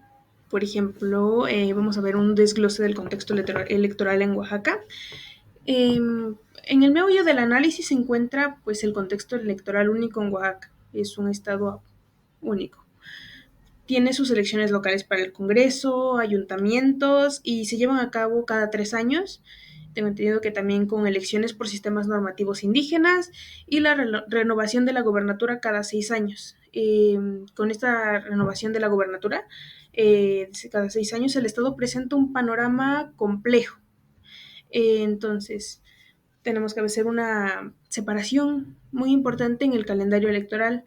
B: Por ejemplo, vamos a ver un desglose del contexto electoral en Oaxaca. En el meollo del análisis se encuentra pues el contexto electoral único en Oaxaca. Es un estado único. Tiene sus elecciones locales para el Congreso, ayuntamientos y se llevan a cabo cada 3 años. Tengo entendido que también con elecciones por sistemas normativos indígenas y la renovación de la gobernatura cada 6 años. Con esta renovación de la gobernatura, cada 6 años el Estado presenta un panorama complejo. Entonces, tenemos que hacer una separación muy importante en el calendario electoral.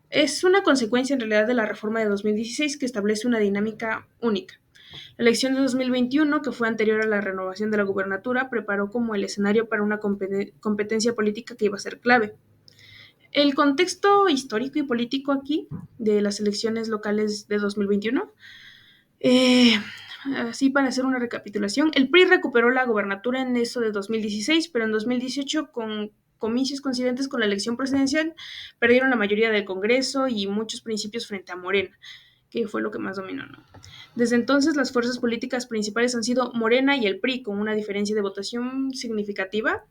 B: Es una consecuencia en realidad de la reforma de 2016 que establece una dinámica única. La elección de 2021, que fue anterior a la renovación de la gubernatura, preparó como el escenario para una competencia política que iba a ser clave. El contexto histórico y político aquí de las elecciones locales de 2021, así para hacer una recapitulación, el PRI recuperó la gobernatura en eso de 2016, pero en 2018 con comicios coincidentes con la elección presidencial perdieron la mayoría del Congreso y muchos principios frente a Morena, que fue lo que más dominó, ¿no? Desde entonces, las fuerzas políticas principales han sido Morena y el PRI, con una diferencia de votación significativa.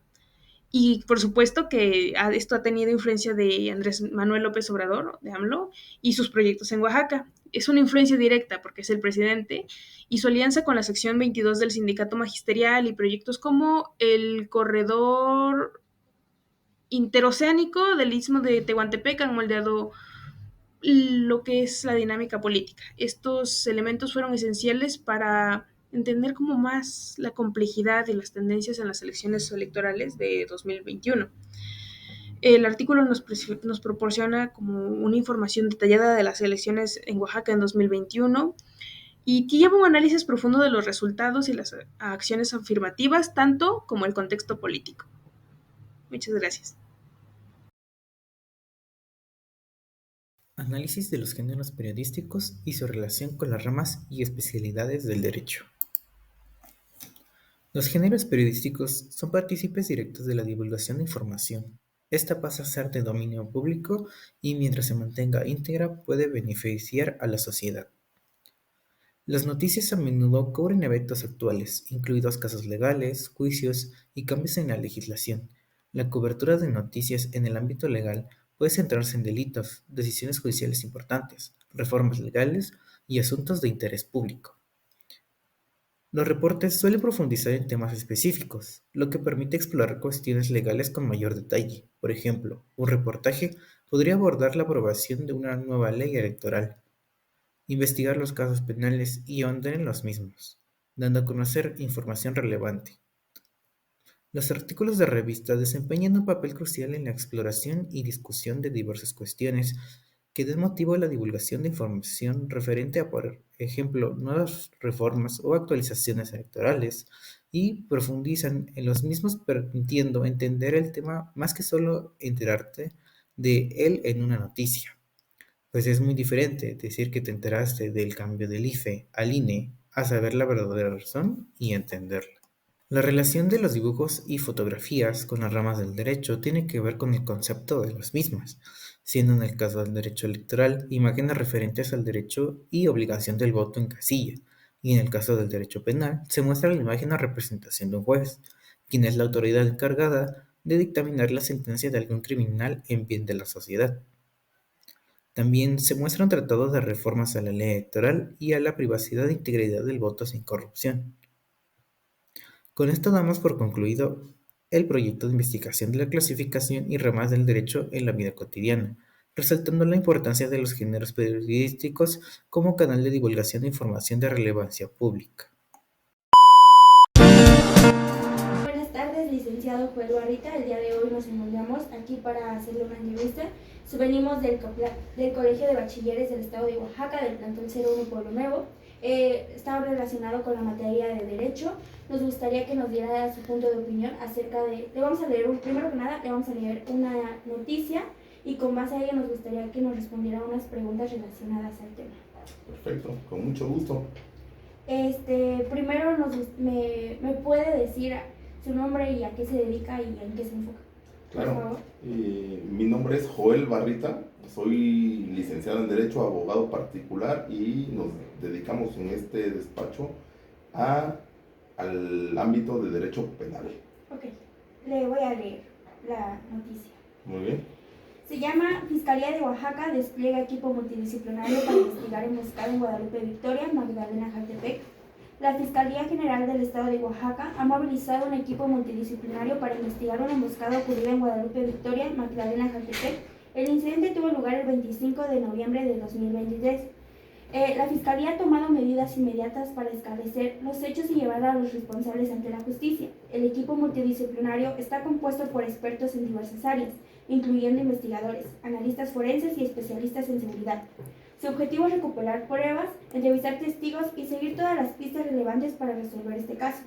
B: Y por supuesto que esto ha tenido influencia de Andrés Manuel López Obrador, de AMLO, y sus proyectos en Oaxaca. Es una influencia directa porque es el presidente, y su alianza con la sección 22 del sindicato magisterial y proyectos como el corredor interoceánico del istmo de Tehuantepec han moldeado lo que es la dinámica política. Estos elementos fueron esenciales para entender como más la complejidad y las tendencias en las elecciones electorales de 2021. El artículo nos proporciona como una información detallada de las elecciones en Oaxaca en 2021 y que lleva un análisis profundo de los resultados y las acciones afirmativas, tanto como el contexto político. Muchas gracias.
C: Análisis de los géneros periodísticos y su relación con las ramas y especialidades del derecho. Los géneros periodísticos son partícipes directos de la divulgación de información. Esta pasa a ser de dominio público y mientras se mantenga íntegra puede beneficiar a la sociedad. Las noticias a menudo cubren eventos actuales, incluidos casos legales, juicios y cambios en la legislación. La cobertura de noticias en el ámbito legal puede centrarse en delitos, decisiones judiciales importantes, reformas legales y asuntos de interés público. Los reportes suelen profundizar en temas específicos, lo que permite explorar cuestiones legales con mayor detalle. Por ejemplo, un reportaje podría abordar la aprobación de una nueva ley electoral, investigar los casos penales y ahondar en los mismos, dando a conocer información relevante. Los artículos de revista desempeñan un papel crucial en la exploración y discusión de diversas cuestiones que den motivo a la divulgación de información referente a, por ejemplo, nuevas reformas o actualizaciones electorales y profundizan en los mismos permitiendo entender el tema más que solo enterarte de él en una noticia. Pues es muy diferente decir que te enteraste del cambio del IFE al INE a saber la verdadera razón y entenderla. La relación de los dibujos y fotografías con las ramas del derecho tiene que ver con el concepto de las mismas, siendo en el caso del derecho electoral imágenes referentes al derecho y obligación del voto en casilla, y en el caso del derecho penal se muestra la imagen o representación de un juez, quien es la autoridad encargada de dictaminar la sentencia de algún criminal en bien de la sociedad. También se muestra un tratado de reformas a la ley electoral y a la privacidad e integridad del voto sin corrupción. Con esto damos por concluido el proyecto de investigación de la clasificación y ramas del derecho en la vida cotidiana, resaltando la importancia de los géneros periodísticos como canal de divulgación de información de relevancia pública.
E: Buenas tardes, licenciado Joel Barrita. El día de hoy nos encontramos aquí para hacerle una entrevista. Venimos del Colegio de Bachilleres del Estado de Oaxaca, del plantón 01 Pueblo Nuevo. Está relacionado con la materia de Derecho. Nos gustaría que nos diera su punto de opinión acerca de... primero que nada, le vamos a leer una noticia y con base a ella nos gustaría que nos respondiera unas preguntas relacionadas al tema.
G: Perfecto, con mucho gusto.
E: Primero me puede decir su nombre y a qué se dedica y en qué se enfoca.
G: Claro, mi nombre es Joel Barrita, soy licenciado en Derecho, abogado particular y nos dedicamos en este despacho al ámbito de Derecho Penal.
E: Ok, le voy a leer la noticia.
G: Muy bien.
E: Se llama Fiscalía de Oaxaca despliega equipo multidisciplinario para investigar emboscada en Guadalupe Victoria, Magdalena Jaltepec. La Fiscalía General del Estado de Oaxaca ha movilizado un equipo multidisciplinario para investigar una emboscada ocurrida en Guadalupe Victoria, Magdalena Jaltepec. El incidente tuvo lugar el 25 de noviembre de 2023. La Fiscalía ha tomado medidas inmediatas para esclarecer los hechos y llevar a los responsables ante la justicia. El equipo multidisciplinario está compuesto por expertos en diversas áreas, incluyendo investigadores, analistas forenses y especialistas en seguridad. Su objetivo es recuperar pruebas, entrevistar testigos y seguir todas las pistas relevantes para resolver este caso.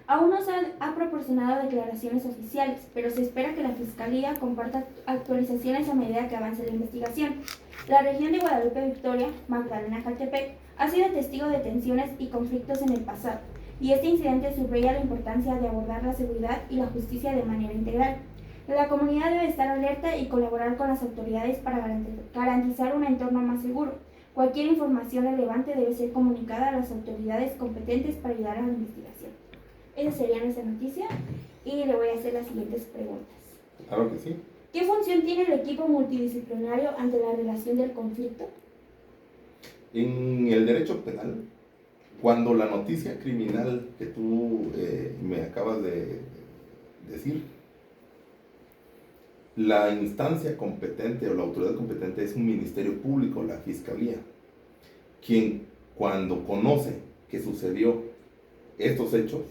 E: Aún no se ha proporcionado declaraciones oficiales, pero se espera que la Fiscalía comparta actualizaciones a medida que avance la investigación. La región de Guadalupe Victoria, Magdalena Jaltepec, ha sido testigo de tensiones y conflictos en el pasado, y este incidente subraya la importancia de abordar la seguridad y la justicia de manera integral. La comunidad debe estar alerta y colaborar con las autoridades para garantizar un entorno más seguro. Cualquier información relevante debe ser comunicada a las autoridades competentes para ayudar a la investigación. Esa sería nuestra noticia y le voy a hacer las siguientes preguntas.
G: Claro que sí.
E: ¿Qué función tiene el equipo multidisciplinario ante la relación del conflicto?
G: En el derecho penal, cuando la noticia criminal que tú me acabas de decir, la instancia competente o la autoridad competente es un ministerio público, la Fiscalía, quien cuando conoce que sucedió estos hechos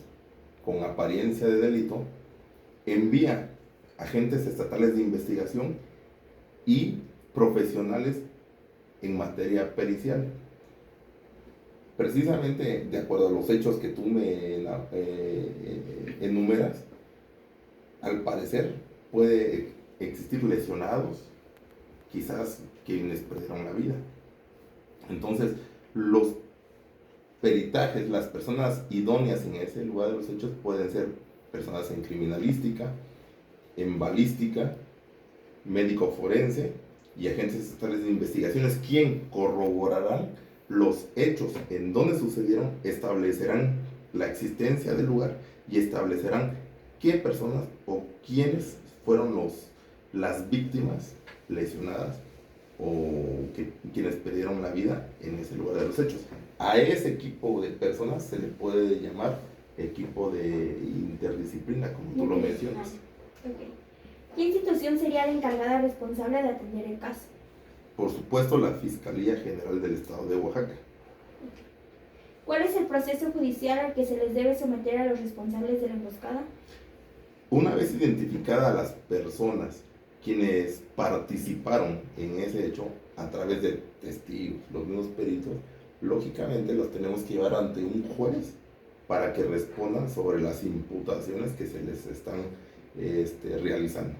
G: con apariencia de delito, envía agentes estatales de investigación y profesionales en materia pericial. Precisamente de acuerdo a los hechos que tú me enumeras, al parecer puede existir lesionados, quizás quienes perdieron la vida. Entonces, los peritajes, las personas idóneas en ese lugar de los hechos pueden ser personas en criminalística, en balística, médico forense y agentes estatales de investigaciones, quien corroborarán los hechos en donde sucedieron, establecerán la existencia del lugar y establecerán qué personas o quiénes fueron las víctimas lesionadas o quienes perdieron la vida en ese lugar de los hechos. A ese equipo de personas se le puede llamar equipo de interdisciplina, como tú lo mencionas.
E: Okay. ¿Qué institución sería la encargada responsable de atender el caso?
G: Por supuesto, la Fiscalía General del Estado de Oaxaca.
E: ¿Cuál es el proceso judicial al que se les debe someter a los responsables de la emboscada?
G: Una vez identificadas las personas quienes participaron en ese hecho a través de testigos, los mismos peritos, lógicamente los tenemos que llevar ante un juez para que respondan sobre las imputaciones que se les están realizando.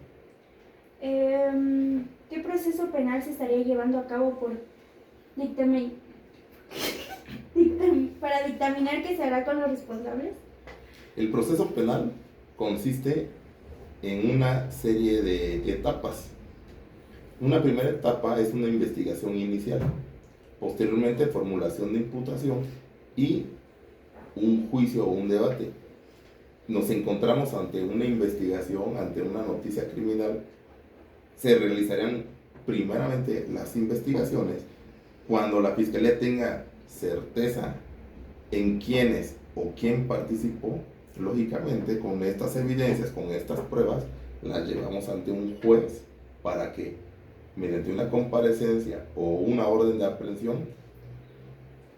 E: ¿Qué proceso penal se estaría llevando a cabo para dictaminar qué se hará con los responsables?
G: El proceso penal consiste en una serie de etapas. Una primera etapa es una investigación inicial, posteriormente formulación de imputación y un juicio o un debate. Nos encontramos ante una investigación, ante una noticia criminal. Se realizarán primeramente las investigaciones. Cuando la Fiscalía tenga certeza en quiénes o quién participó, lógicamente con estas evidencias, con estas pruebas, las llevamos ante un juez para que mediante una comparecencia o una orden de aprehensión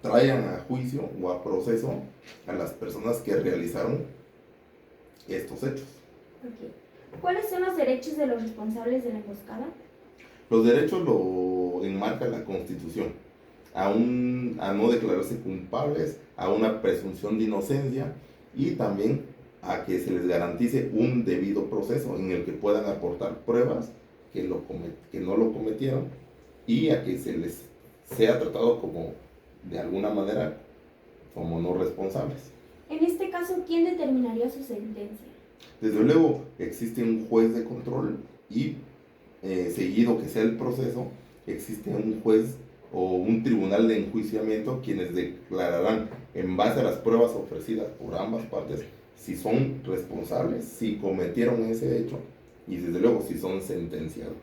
G: traigan a juicio o a proceso a las personas que realizaron estos hechos.
E: Okay. ¿Cuáles son los derechos de los responsables de la emboscada?
G: Los derechos lo enmarca la Constitución, a no declararse culpables, a una presunción de inocencia y también a que se les garantice un debido proceso en el que puedan aportar pruebas que no lo cometieron y a que se les sea tratado como, de alguna manera, como no responsables.
E: En este caso, ¿quién determinaría su sentencia?
G: Desde luego existe un juez de control y seguido que sea el proceso, existe un juez o un tribunal de enjuiciamiento quienes declararán en base a las pruebas ofrecidas por ambas partes si son responsables, si cometieron ese hecho y desde luego si son sentenciados.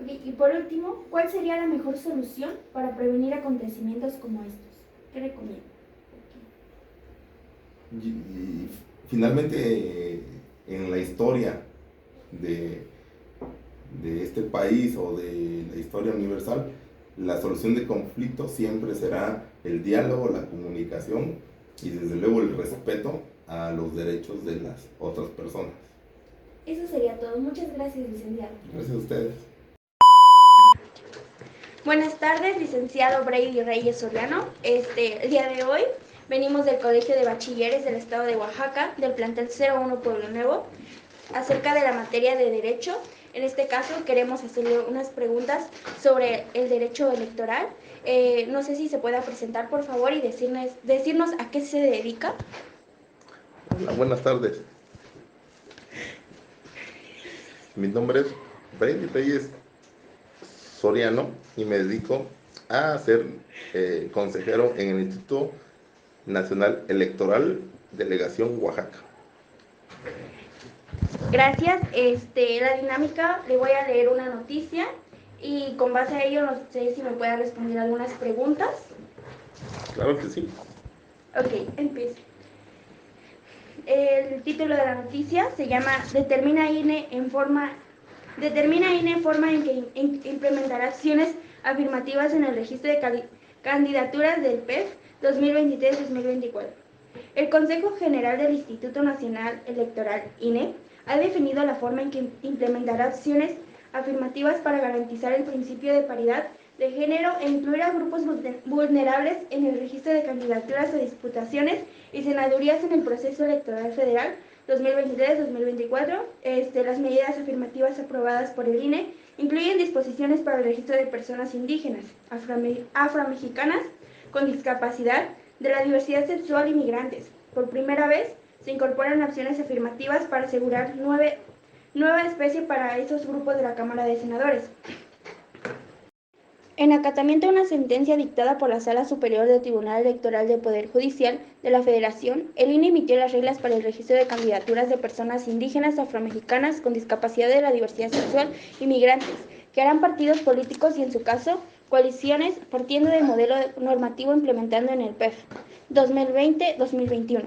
E: Okay. Y por último, ¿cuál sería la mejor solución para prevenir acontecimientos como estos? ¿Qué recomienda?
G: Y finalmente en la historia de este país o de la historia universal, la solución de conflictos siempre será el diálogo, la comunicación y desde luego el respeto a los derechos de las otras personas.
E: Eso sería todo. Muchas gracias, licenciado.
G: Gracias a ustedes.
E: Buenas tardes, licenciado Brady Reyes Soriano. El día de hoy venimos del Colegio de Bachilleres del Estado de Oaxaca, del plantel 01 Pueblo Nuevo, acerca de la materia de Derecho. En este caso queremos hacerle unas preguntas sobre el derecho electoral. No sé si se pueda presentar, por favor, y decirnos a qué se dedica.
G: Hola, buenas tardes. Mi nombre es Brady Reyes Soriano y me dedico a ser consejero en el Instituto Nacional Electoral, Delegación Oaxaca.
E: Gracias. La dinámica, le voy a leer una noticia y con base a ello no sé si me pueda responder algunas preguntas.
G: Claro que sí.
E: Ok, empiezo. El título de la noticia se llama Determina INE forma en que implementará acciones afirmativas en el registro de candidaturas del PEF 2023-2024. El Consejo General del Instituto Nacional Electoral, INE, ha definido la forma en que implementará acciones afirmativas para garantizar el principio de paridad de género e incluir a grupos vulnerables en el registro de candidaturas a diputaciones y senadurías en el proceso electoral federal 2023-2024. Las medidas afirmativas aprobadas por el INE incluyen disposiciones para el registro de personas indígenas, afromexicanas con discapacidad, de la diversidad sexual y migrantes. Por primera vez se incorporan acciones afirmativas para asegurar nueva especie para esos grupos de la Cámara de Senadores. En acatamiento a una sentencia dictada por la Sala Superior del Tribunal Electoral del Poder Judicial de la Federación, el INE emitió las reglas para el registro de candidaturas de personas indígenas, afromexicanas con discapacidad, de la diversidad sexual y migrantes, que harán partidos políticos y, en su caso, coaliciones, partiendo del modelo normativo implementando en el PEF 2020-2021.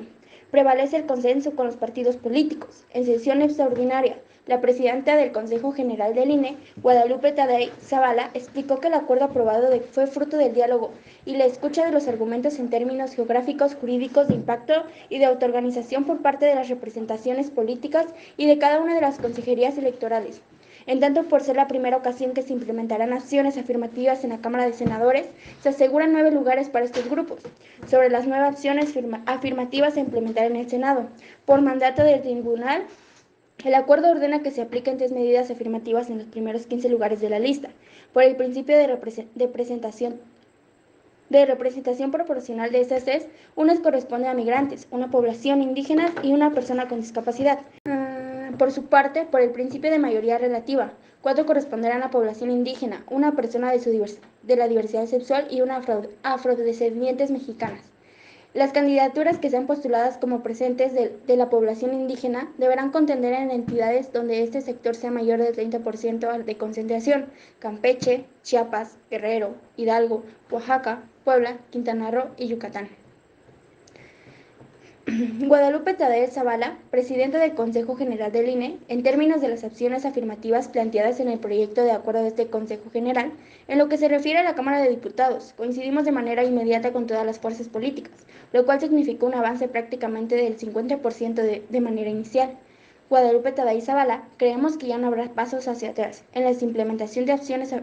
E: Prevalece el consenso con los partidos políticos. En sesión extraordinaria, la presidenta del Consejo General del INE, Guadalupe Tadei Zavala, explicó que el acuerdo aprobado fue fruto del diálogo y la escucha de los argumentos en términos geográficos, jurídicos, de impacto y de autoorganización por parte de las representaciones políticas y de cada una de las consejerías electorales. En tanto, por ser la primera ocasión que se implementarán acciones afirmativas en la Cámara de Senadores, se aseguran 9 lugares para estos grupos. Sobre las 9 acciones afirmativas a implementar en el Senado, por mandato del Tribunal, el acuerdo ordena que se apliquen 3 medidas afirmativas en los primeros 15 lugares de la lista, por el principio de representación proporcional de esas 3, unas corresponden a migrantes, una población indígena y una persona con discapacidad. Por su parte, por el principio de mayoría relativa, 4 corresponderán a población indígena, una persona de la diversidad sexual y una afrodescendientes mexicanas. Las candidaturas que sean postuladas como presentes de la población indígena deberán contender en entidades donde este sector sea mayor del 30% de concentración: Campeche, Chiapas, Guerrero, Hidalgo, Oaxaca, Puebla, Quintana Roo y Yucatán. Guadalupe Tadei Zavala, presidenta del Consejo General del INE, en términos de las acciones afirmativas planteadas en el proyecto de acuerdo de este Consejo General, en lo que se refiere a la Cámara de Diputados, coincidimos de manera inmediata con todas las fuerzas políticas, lo cual significó un avance prácticamente del 50% de manera inicial. Guadalupe Tadei Zavala, creemos que ya no habrá pasos hacia atrás en la implementación de acciones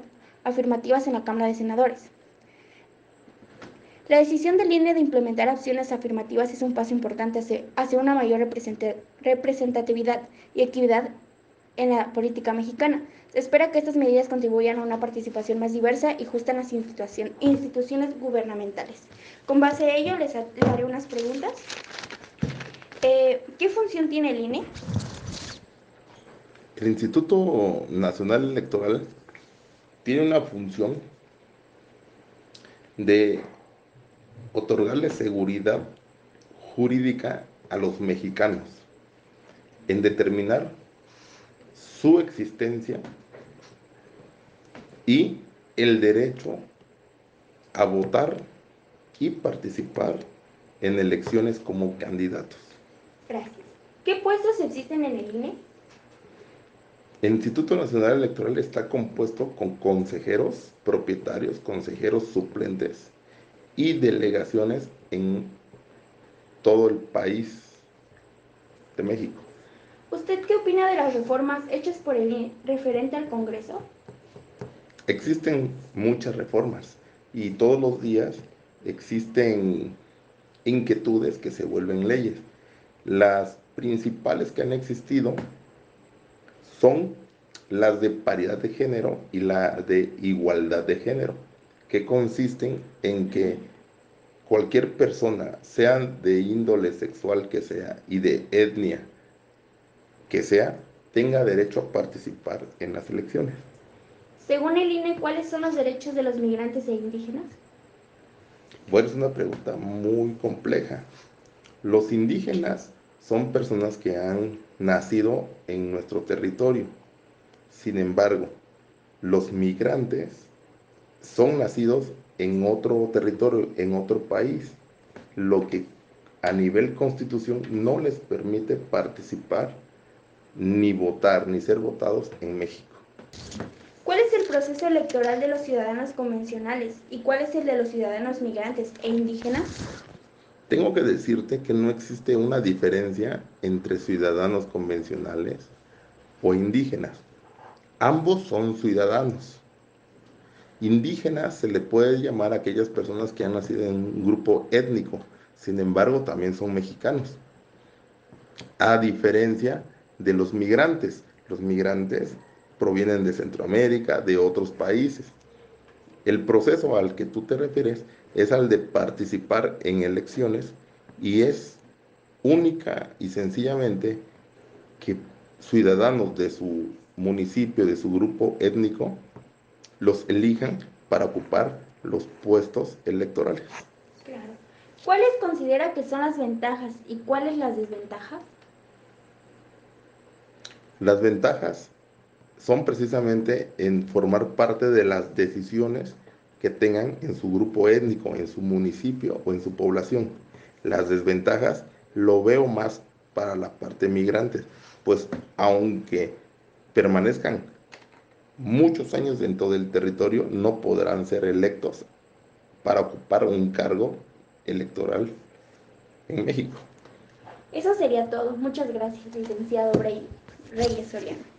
E: afirmativas en la Cámara de Senadores. La decisión del INE de implementar acciones afirmativas es un paso importante hacia una mayor representatividad y equidad en la política mexicana. Se espera que estas medidas contribuyan a una participación más diversa y justa en las instituciones gubernamentales. Con base a ello, les haré unas preguntas. ¿Qué función tiene el INE?
G: El Instituto Nacional Electoral tiene una función de otorgarle seguridad jurídica a los mexicanos en determinar su existencia y el derecho a votar y participar en elecciones como candidatos.
E: Gracias. ¿Qué puestos existen en el INE?
G: El Instituto Nacional Electoral está compuesto con consejeros propietarios, consejeros suplentes y delegaciones en todo el país de México.
E: ¿Usted qué opina de las reformas hechas por el INE referente al Congreso?
G: Existen muchas reformas y todos los días existen inquietudes que se vuelven leyes. Las principales que han existido son las de paridad de género y la de igualdad de género, que consisten en que cualquier persona, sea de índole sexual que sea y de etnia que sea, tenga derecho a participar en las elecciones.
E: Según el INE, ¿cuáles son los derechos de los migrantes e indígenas?
G: Bueno, es una pregunta muy compleja. Los indígenas son personas que han nacido en nuestro territorio. Sin embargo, los migrantes son nacidos en otro territorio, en otro país, lo que a nivel constitución no les permite participar, ni votar, ni ser votados en México.
E: ¿Cuál es el proceso electoral de los ciudadanos convencionales y cuál es el de los ciudadanos migrantes e indígenas?
G: Tengo que decirte que no existe una diferencia entre ciudadanos convencionales o indígenas. Ambos son ciudadanos. Indígenas se le puede llamar a aquellas personas que han nacido en un grupo étnico, sin embargo también son mexicanos. A diferencia de los migrantes provienen de Centroamérica, de otros países. El proceso al que tú te refieres es al de participar en elecciones y es única y sencillamente que ciudadanos de su municipio, de su grupo étnico, los elijan para ocupar los puestos electorales.
E: Claro. ¿Cuáles considera que son las ventajas y cuáles las desventajas?
G: Las ventajas son precisamente en formar parte de las decisiones que tengan en su grupo étnico, en su municipio o en su población. Las desventajas lo veo más para la parte migrante, pues aunque permanezcan muchos años dentro del territorio, no podrán ser electos para ocupar un cargo electoral en México.
E: Eso sería todo. Muchas gracias, licenciado Reyes Soriano.